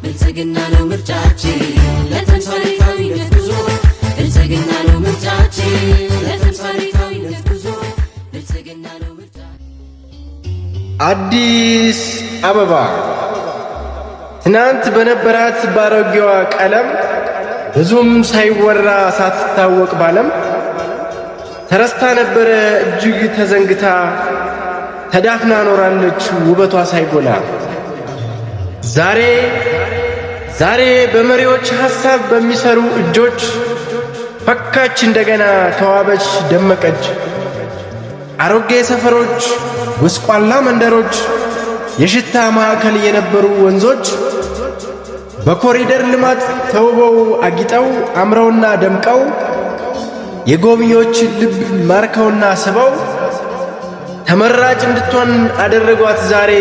ብልጽግና ነው ምርጫችን ለተምሳሌታዊነት ጉዞ ብልጽግና ነው ምርጫችን ለተምሳሌታዊነት ጉዞ ብልጽግና ነው ምርጫችን። አዲስ አበባ ትናንት በነበራት ባሮጌዋ ቀለም ብዙም ሳይወራ ሳትታወቅ ባለም ተረስታ ነበረ እጅግ ተዘንግታ ተዳፍና ኖራለች ውበቷ ሳይጎላ። ዛሬ በመሪዎች ሐሳብ በሚሰሩ እጆች ፈካች እንደገና ተዋበች ደመቀች። አሮጌ ሰፈሮች፣ ጎስቋላ መንደሮች፣ የሽታ ማዕከል የነበሩ ወንዞች በኮሪደር ልማት ተውበው አጊጠው አምረውና ደምቀው የጎብኚዎች ልብ ማርከውና ስበው ተመራጭ እንድትሆን አደረጓት ዛሬ።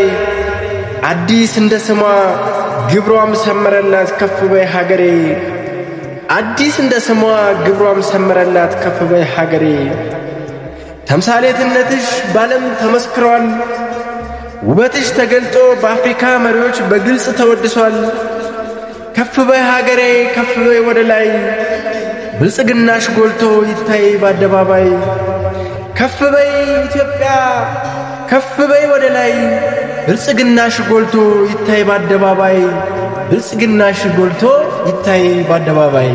አዲስ እንደ ስሟ ግብሯም ሰመረላት ከፍ በይ ሀገሬ። አዲስ እንደ ስሟ ግብሯም ሰመረላት ከፍ በይ ሀገሬ። ተምሳሌትነትሽ ባለም ተመስክሯል። ውበትሽ ተገልጦ በአፍሪካ መሪዎች በግልጽ ተወድሷል። ከፍ በይ ሀገሬ ከፍ በይ ወደ ላይ ብልጽግናሽ ጎልቶ ይታይ በአደባባይ። ከፍ በይ ኢትዮጵያ ከፍ በይ ወደ ላይ ብልጽግናሽ ጎልቶ ይታይ በአደባባይ። ብልጽግናሽ ጎልቶ ይታይ በአደባባይ።